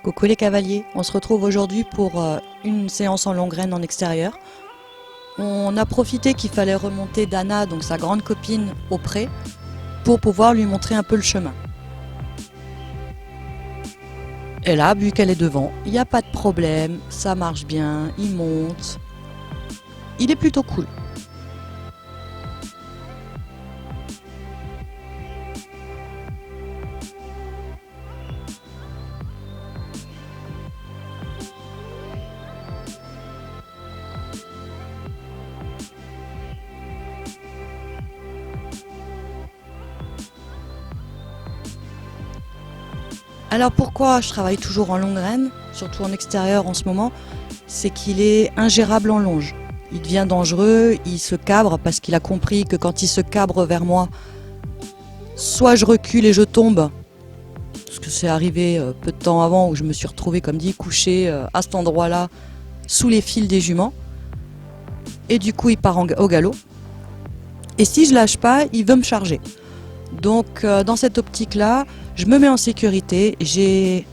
Coucou les cavaliers, on se retrouve aujourd'hui pour une séance en longue graine en extérieur. On a profité qu'il fallait remonter Dana, donc sa grande copine, au pré, pour pouvoir lui montrer un peu le chemin. Et là, vu qu'elle est devant, il n'y a pas de problème, ça marche bien, il monte. Il est plutôt cool. Alors pourquoi je travaille toujours en longue graine, surtout en extérieur en ce moment, c'est qu'il est ingérable en longe. Il devient dangereux, il se cabre parce qu'il a compris que quand il se cabre vers moi, soit je recule et je tombe, parce que c'est arrivé peu de temps avant où je me suis retrouvée, comme dit, couchée à cet endroit-là, sous les fils des juments, et du coup il part au galop. Et si je lâche pas, il veut me charger. Donc dans cette optique-là, je me mets en sécurité, j'ai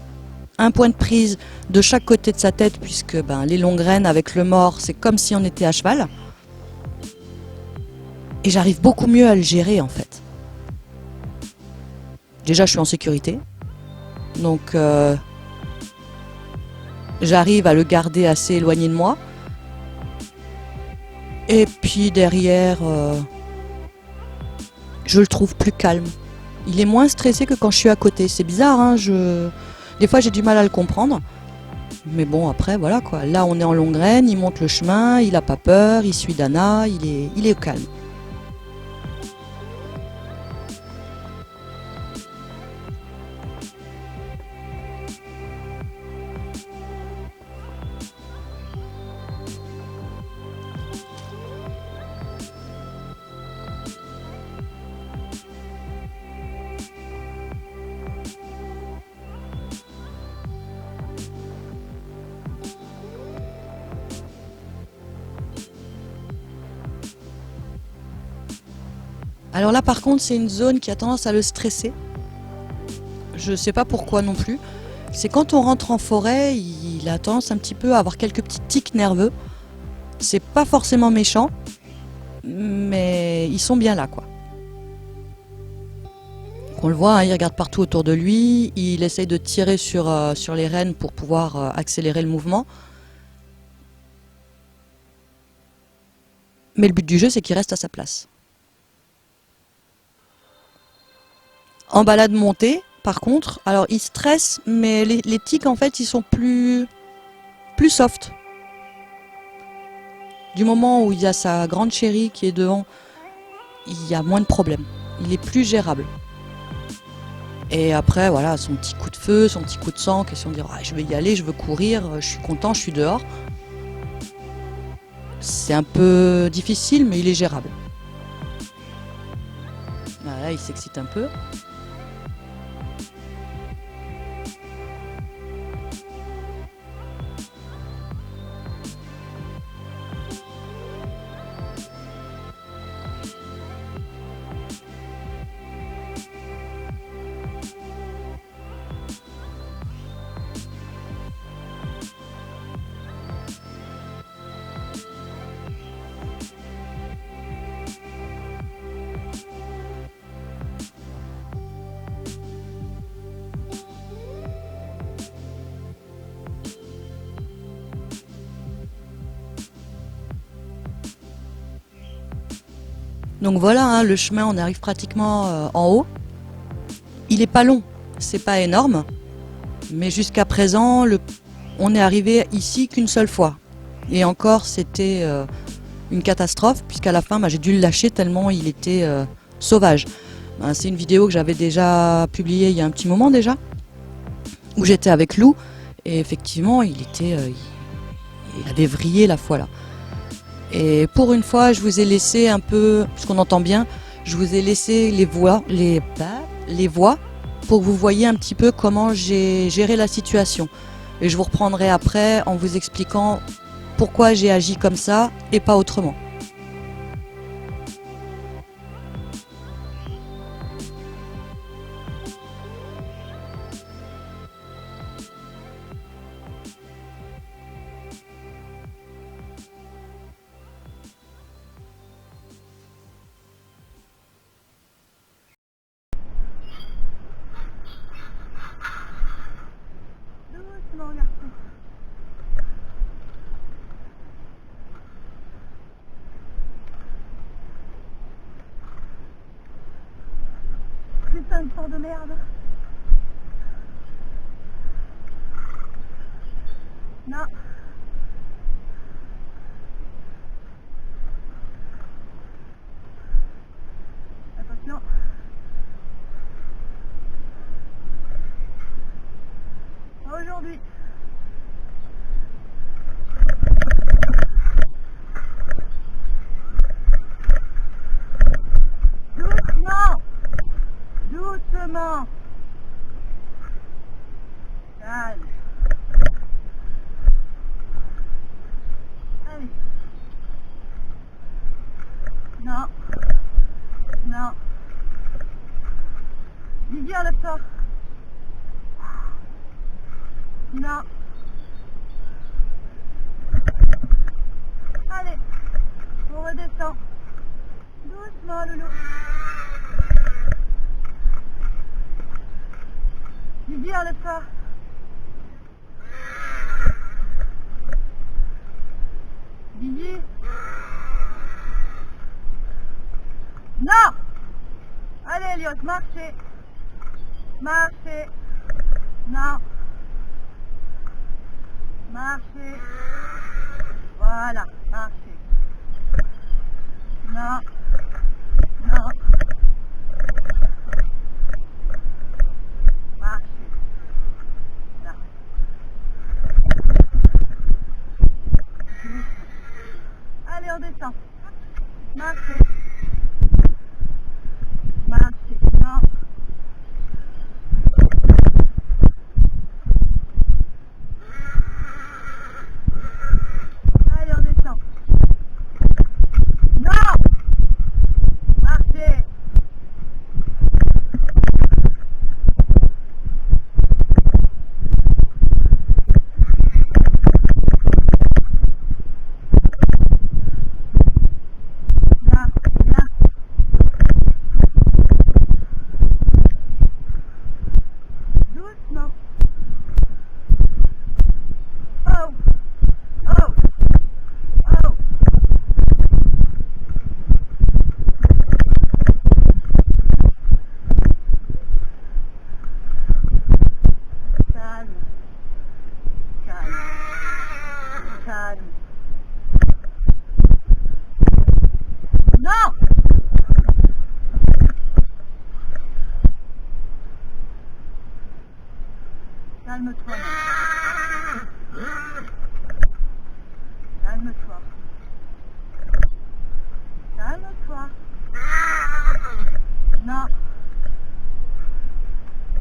un point de prise de chaque côté de sa tête, puisque les longues graines avec le mors, c'est comme si on était à cheval. Et j'arrive beaucoup mieux à le gérer en fait. Déjà je suis en sécurité, donc j'arrive à le garder assez éloigné de moi. Et puis derrière, je le trouve plus calme. Il est moins stressé que quand je suis à côté. C'est bizarre, hein, des fois j'ai du mal à le comprendre. Mais bon, après, voilà quoi. Là, on est en longue graine, il monte le chemin, il a pas peur, il suit Dana, il est calme. Alors là, par contre, c'est une zone qui a tendance à le stresser. Je sais pas pourquoi non plus. C'est quand on rentre en forêt, il a tendance un petit peu à avoir quelques petits tics nerveux. C'est pas forcément méchant, mais ils sont bien là, quoi. On le voit, hein, il regarde partout autour de lui, il essaye de tirer sur les rênes pour pouvoir accélérer le mouvement. Mais le but du jeu, c'est qu'il reste à sa place. En balade montée, par contre, alors il stresse, mais les tics, en fait, ils sont plus soft. Du moment où il y a sa grande chérie qui est devant, il y a moins de problèmes. Il est plus gérable. Et après, voilà, son petit coup de feu, son petit coup de sang, question de dire ah, je vais y aller, je veux courir, je suis content, je suis dehors. C'est un peu difficile, mais il est gérable. Voilà, il s'excite un peu. Donc voilà, hein, le chemin, on arrive pratiquement en haut. Il est pas long, c'est pas énorme, mais jusqu'à présent, on est arrivé ici qu'une seule fois. Et encore, c'était une catastrophe, puisqu'à la fin, j'ai dû le lâcher tellement il était sauvage. C'est une vidéo que j'avais déjà publiée il y a un petit moment déjà, où j'étais avec Lou, et effectivement, il avait vrillé la fois là. Et pour une fois, je vous ai laissé un peu, puisqu'on entend bien, je vous ai laissé les voix pour que vous voyez un petit peu comment j'ai géré la situation. Et je vous reprendrai après en vous expliquant pourquoi j'ai agi comme ça et pas autrement. putain de temps de merde. Non. Attention. Aujourd'hui. Doucement. Doucement. Calme. Allez. Non. Non. Didier, lève-toi. Non. Allez. On redescend. Doucement, loulou. Didier, lève-toi. Didier. Non. Allez, Eliot, marchez. Marchez. Non. Marchez. Voilà, marchez. Non. Non. Marchez. Non. Allez, on descend. Marchez. Marchez. Non. Allez, on descend. Non. Marchez. Bien, bien. Doucement. Oh. Oh. Oh. Calme. Calme. Calme. Non. Calme-toi. Calme-toi. Calme-toi. Non.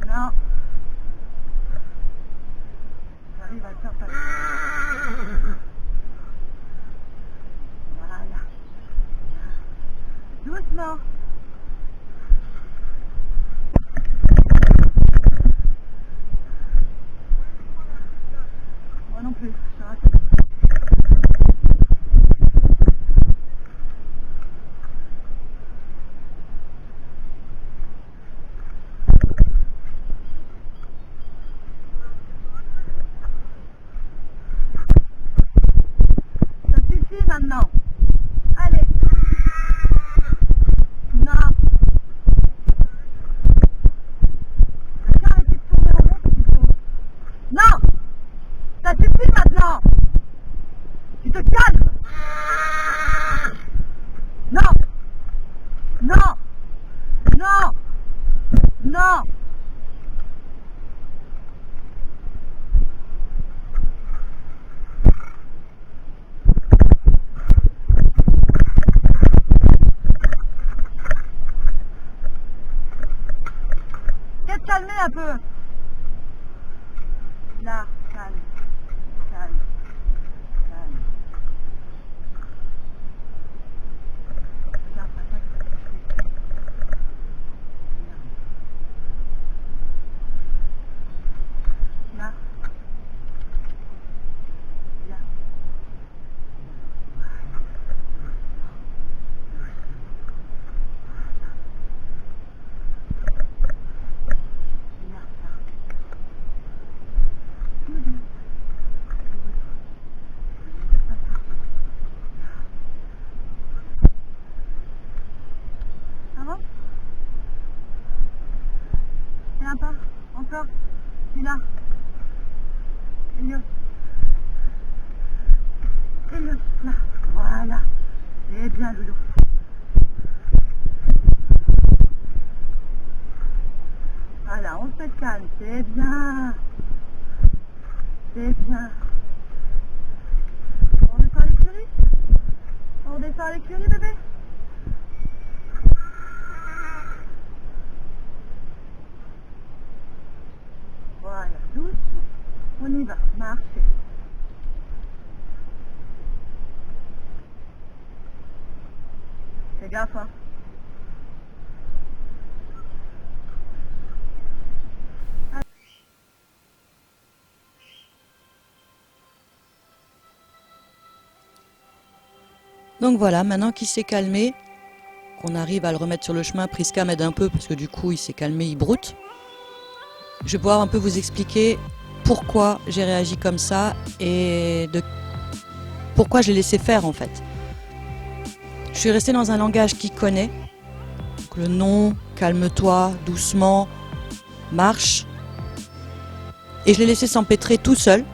Non. J'arrive à le faire passer. Voilà. Doucement. Moi non plus, je rate. Ça suffit maintenant. Allez. Non. T'as qu'à arrêter de tourner en rond, plutôt. Non. Ça suffit maintenant. Tu te calmes. Non. Non. Non. Non. Qu'est-ce calmer un peu. Là, calme. Calme. Calme. Regarde, papa, ce que tu fais. Là. Là. encore. Celui-là. Elios. Elios, là. Voilà. C'est bien, Loulou. Voilà, on se calme. C'est bien. C'est bien. On descend à l'écurie. On descend à l'écurie, bébé. Voilà, doucement. On y va, marchez. Fais gaffe, hein. Donc voilà, maintenant qu'il s'est calmé, qu'on arrive à le remettre sur le chemin, Priska m'aide un peu parce que du coup il s'est calmé, il broute. Je vais pouvoir un peu vous expliquer pourquoi j'ai réagi comme ça et pourquoi je l'ai laissé faire en fait. Je suis restée dans un langage qu'il connaît. Donc le non, calme-toi, doucement, marche. Et je l'ai laissé s'empêtrer tout seul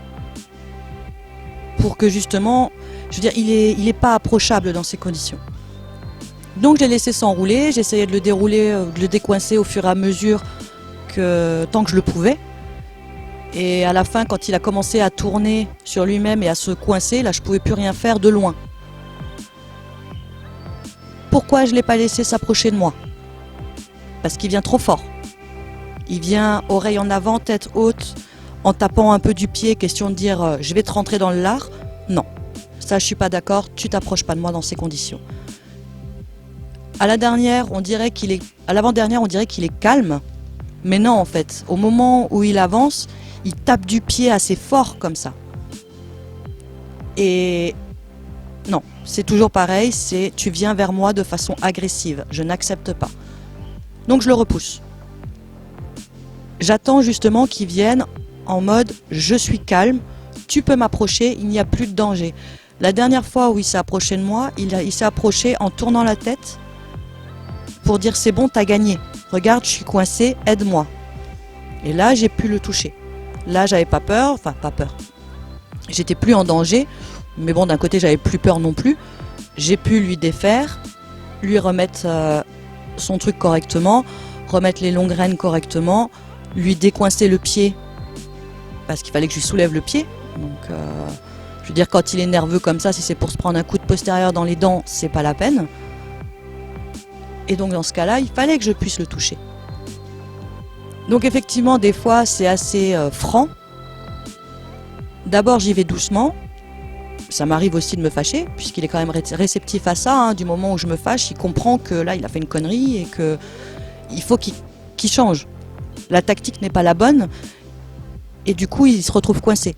pour que justement, je veux dire, il est pas approchable dans ces conditions. Donc je l'ai laissé s'enrouler, j'essayais de le dérouler, de le décoincer au fur et à mesure tant que je le pouvais. Et à la fin, quand il a commencé à tourner sur lui-même et à se coincer, là je pouvais plus rien faire de loin. Pourquoi je ne l'ai pas laissé s'approcher de moi? Parce qu'il vient trop fort. Il vient oreille en avant, tête haute, en tapant un peu du pied, question de dire je vais te rentrer dans le lard. Non, ça je suis pas d'accord, tu t'approches pas de moi dans ces conditions. À l'avant-dernière, on dirait qu'il est calme, mais non en fait. Au moment où il avance, il tape du pied assez fort comme ça. Et non, c'est toujours pareil, c'est tu viens vers moi de façon agressive, je n'accepte pas. Donc je le repousse. J'attends justement qu'il vienne en mode je suis calme, tu peux m'approcher, il n'y a plus de danger. La dernière fois où il s'est approché de moi, il s'est approché en tournant la tête pour dire c'est bon, t'as gagné. Regarde, je suis coincé, aide-moi. Et là, j'ai pu le toucher. Là, j'avais pas peur, enfin pas peur. J'étais plus en danger, mais bon, d'un côté, j'avais plus peur non plus. J'ai pu lui défaire, lui remettre son truc correctement, remettre les longues rênes correctement, lui décoincer le pied, parce qu'il fallait que je lui soulève le pied. Donc, je veux dire, quand il est nerveux comme ça, si c'est pour se prendre un coup de postérieur dans les dents, c'est pas la peine. Et donc, dans ce cas-là, il fallait que je puisse le toucher. Donc, effectivement, des fois, c'est assez franc. D'abord, j'y vais doucement. Ça m'arrive aussi de me fâcher, puisqu'il est quand même réceptif à ça. Hein. Du moment où je me fâche, il comprend que là, il a fait une connerie et qu'il faut qu'il change. La tactique n'est pas la bonne. Et du coup, il se retrouve coincé.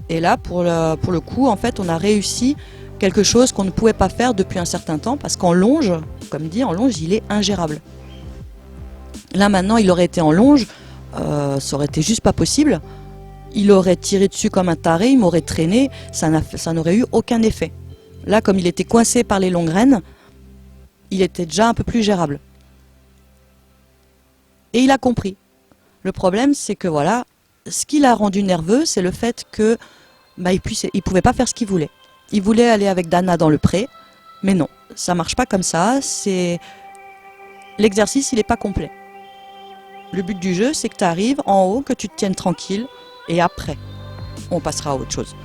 Et là, pour le coup, en fait, on a réussi quelque chose qu'on ne pouvait pas faire depuis un certain temps, parce qu'en longe, comme dit, en longe, il est ingérable. Là, maintenant, il aurait été en longe, ça aurait été juste pas possible. Il aurait tiré dessus comme un taré, il m'aurait traîné, ça n'aurait eu aucun effet. Là, comme il était coincé par les longues rênes, il était déjà un peu plus gérable. Et il a compris. Le problème, c'est que voilà, ce qui l'a rendu nerveux, c'est le fait que il pouvait pas faire ce qu'il voulait. Il voulait aller avec Dana dans le pré, mais non, ça marche pas comme ça. L'exercice, il est pas complet. Le but du jeu, c'est que tu arrives en haut, que tu te tiennes tranquille, et après, on passera à autre chose.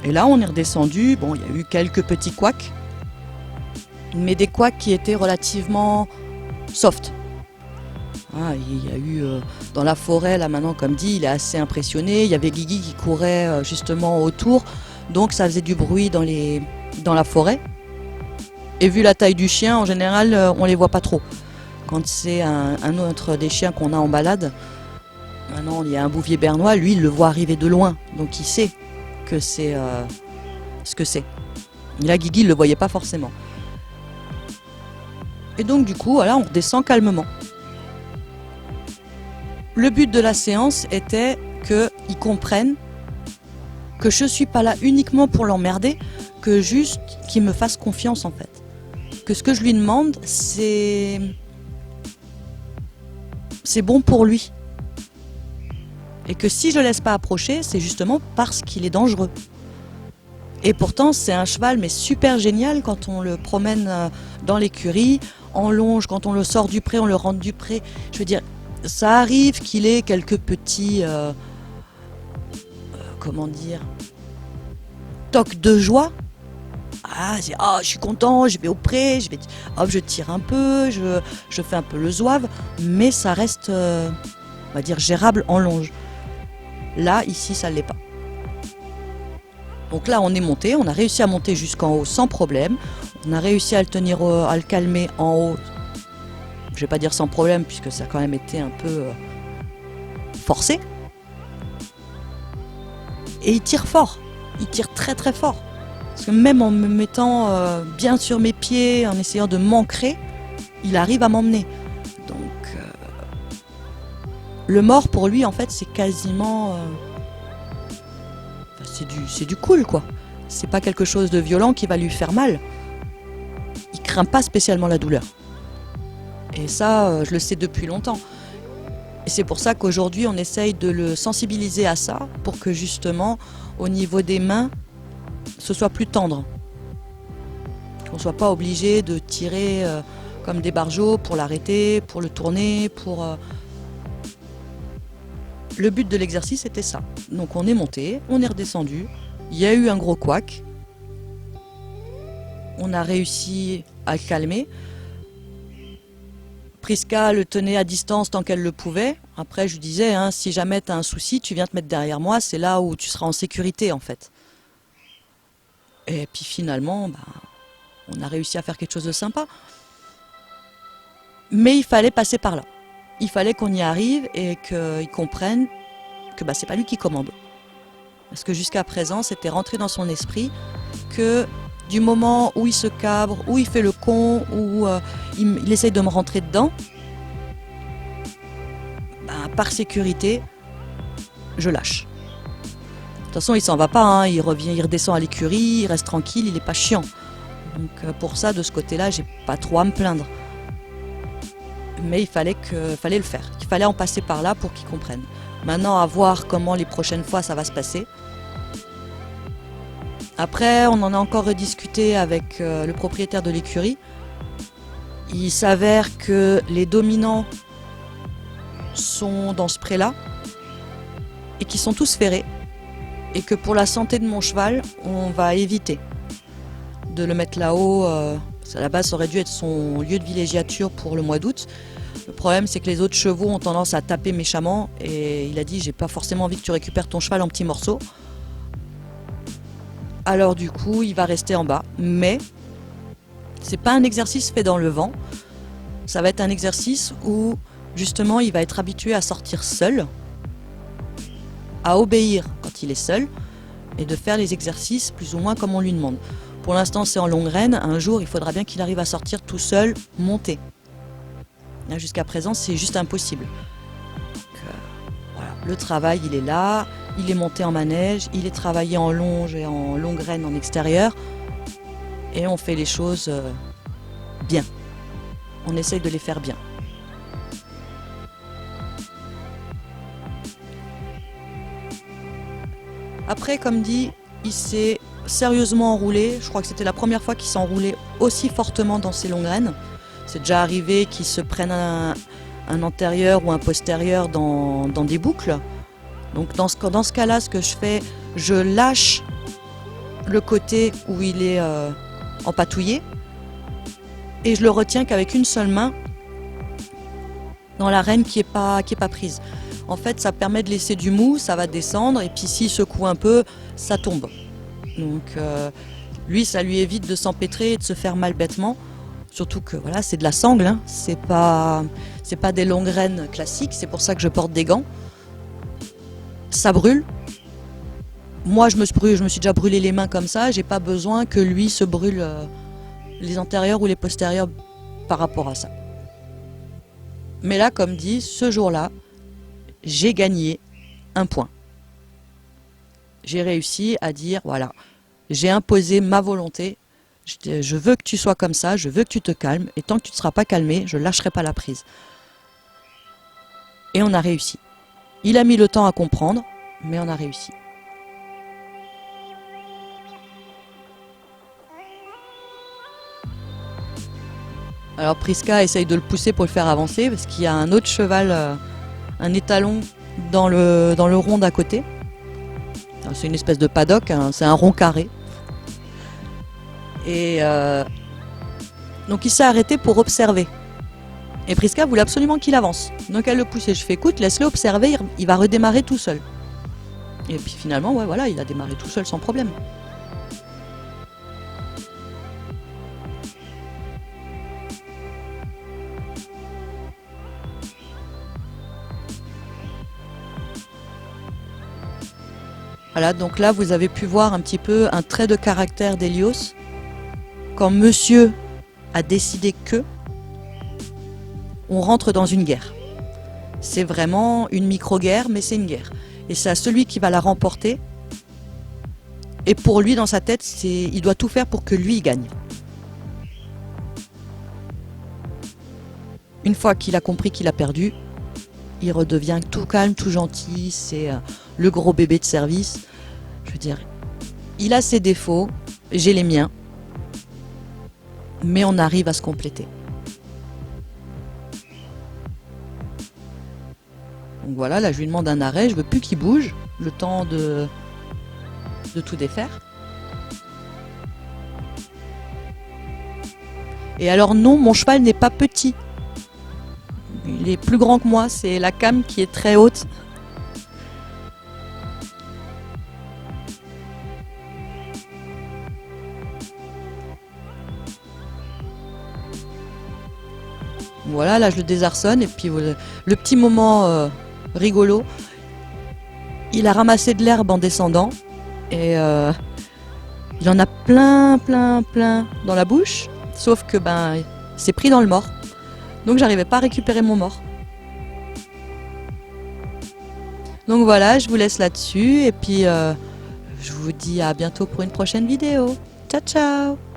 Et là, on est redescendu. Bon, il y a eu quelques petits couacs, mais des couacs qui étaient relativement soft. Ah, il y a eu dans la forêt, là maintenant, comme dit, il est assez impressionné. Il y avait Guigui qui courait justement autour, donc ça faisait du bruit dans la forêt. Et vu la taille du chien, en général, on les voit pas trop. Quand c'est un autre des chiens qu'on a en balade, maintenant il y a un bouvier bernois, lui il le voit arriver de loin, donc il sait que c'est ce que c'est. Là, Guigui il le voyait pas forcément. Et donc du coup, voilà, on redescend calmement. Le but de la séance était qu'ils comprennent que je suis pas là uniquement pour l'emmerder, que juste qu'il me fasse confiance en fait. Que ce que je lui demande, c'est c'est bon pour lui. Et que si je ne laisse pas approcher, c'est justement parce qu'il est dangereux. Et pourtant, c'est un cheval, mais super génial quand on le promène dans l'écurie, en longe, quand on le sort du pré, on le rentre du pré. Je veux dire, ça arrive qu'il ait quelques petits, comment dire, tocs de joie. Ah, je suis content, je vais au pré, hop, je tire un peu, je fais un peu le zouave, mais ça reste, on va dire, gérable en longe. Là, ici, ça ne l'est pas. Donc là, on est monté, on a réussi à monter jusqu'en haut sans problème. On a réussi à le tenir, à le calmer en haut. Je ne vais pas dire sans problème, puisque ça a quand même été un peu forcé. Et il tire fort. Il tire très très fort. Parce que même en me mettant bien sur mes pieds, en essayant de m'ancrer, il arrive à m'emmener. Donc, le mort pour lui, en fait, c'est quasiment... c'est du cool, quoi. C'est pas quelque chose de violent qui va lui faire mal. Il craint pas spécialement la douleur. Et ça, je le sais depuis longtemps. Et c'est pour ça qu'aujourd'hui, on essaye de le sensibiliser à ça, pour que justement, au niveau des mains, ce soit plus tendre. Qu'on soit pas obligé de tirer comme des barjots pour l'arrêter, pour le tourner, pour... Le but de l'exercice était ça. Donc on est monté, on est redescendu, il y a eu un gros couac. On a réussi à le calmer. Priska le tenait à distance tant qu'elle le pouvait. Après je lui disais, hein, si jamais tu as un souci, tu viens te mettre derrière moi, c'est là où tu seras en sécurité en fait. Et puis finalement, on a réussi à faire quelque chose de sympa. Mais il fallait passer par là. Il fallait qu'on y arrive et qu'il comprenne que c'est pas lui qui commande. Parce que jusqu'à présent, c'était rentré dans son esprit que du moment où il se cabre, où il fait le con, où il essaye de me rentrer dedans, par sécurité, je lâche. De toute façon, il s'en va pas, hein. Il revient, il redescend à l'écurie, il reste tranquille, il est pas chiant. Donc pour ça, de ce côté-là, j'ai pas trop à me plaindre. Mais il fallait le faire. Il fallait en passer par là pour qu'il comprenne. Maintenant, à voir comment les prochaines fois ça va se passer. Après, on en a encore rediscuté avec le propriétaire de l'écurie. Il s'avère que les dominants sont dans ce pré-là et qu'ils sont tous ferrés. Et que pour la santé de mon cheval, on va éviter de le mettre là-haut. À la base, ça aurait dû être son lieu de villégiature pour le mois d'août. Le problème, c'est que les autres chevaux ont tendance à taper méchamment. Et il a dit, j'ai pas forcément envie que tu récupères ton cheval en petits morceaux. Alors du coup, il va rester en bas. Mais c'est pas un exercice fait dans le vent. Ça va être un exercice où, justement, il va être habitué à sortir seul, à obéir quand il est seul, et de faire les exercices plus ou moins comme on lui demande. Pour l'instant, c'est en longue reine. Un jour, il faudra bien qu'il arrive à sortir tout seul, monter. Jusqu'à présent, c'est juste impossible. Donc, voilà. Le travail, il est là. Il est monté en manège. Il est travaillé en longe et en longue reine en extérieur. Et on fait les choses bien. On essaye de les faire bien. Après, comme dit, il s'est sérieusement enroulé. Je crois que c'était la première fois qu'il s'enroulait aussi fortement dans ses longues reines. C'est déjà arrivé qu'il se prenne un antérieur ou un postérieur dans des boucles. Donc dans ce cas-là, ce que je fais, je lâche le côté où il est empatouillé et je le retiens qu'avec une seule main dans la reine qui est pas prise. En fait, ça permet de laisser du mou, ça va descendre et puis s'il secoue un peu, ça tombe. Donc lui, ça lui évite de s'empêtrer et de se faire mal bêtement. Surtout que voilà, c'est de la sangle, hein. C'est pas des longues reines classiques, c'est pour ça que je porte des gants. Ça brûle. Moi, je me suis déjà brûlé les mains comme ça, j'ai pas besoin que lui se brûle les antérieurs ou les postérieurs par rapport à ça. Mais là, comme dit, ce jour-là, j'ai gagné un point. J'ai réussi à dire, voilà, j'ai imposé ma volonté. Je veux que tu sois comme ça, je veux que tu te calmes, et tant que tu ne seras pas calmé, je ne lâcherai pas la prise. Et on a réussi. Il a mis le temps à comprendre, mais on a réussi. Alors Prisca essaye de le pousser pour le faire avancer parce qu'il y a un autre cheval, un étalon dans le rond d'à côté. C'est une espèce de paddock, hein, c'est un rond carré. Et donc il s'est arrêté pour observer. Et Prisca voulait absolument qu'il avance. Donc elle le poussait. Je fais écoute, laisse-le observer, il va redémarrer tout seul. Et puis finalement, ouais, voilà, il a démarré tout seul sans problème. Voilà, donc là vous avez pu voir un petit peu un trait de caractère d'Hélios. Quand monsieur a décidé que, on rentre dans une guerre. C'est vraiment une micro-guerre, mais c'est une guerre. Et c'est à celui qui va la remporter. Et pour lui, dans sa tête, il doit tout faire pour que lui il gagne. Une fois qu'il a compris qu'il a perdu, il redevient tout calme, tout gentil. C'est le gros bébé de service. Je veux dire, il a ses défauts, j'ai les miens. Mais on arrive à se compléter. Donc voilà, là je lui demande un arrêt, je veux plus qu'il bouge, le temps de tout défaire. Et alors non, mon cheval n'est pas petit. Il est plus grand que moi, c'est la came qui est très haute. Voilà, là je le désarçonne et puis le petit moment rigolo, il a ramassé de l'herbe en descendant et il en a plein dans la bouche, sauf que c'est pris dans le mors, donc j'arrivais pas à récupérer mon mors. Donc voilà, je vous laisse là-dessus et puis je vous dis à bientôt pour une prochaine vidéo. Ciao ciao.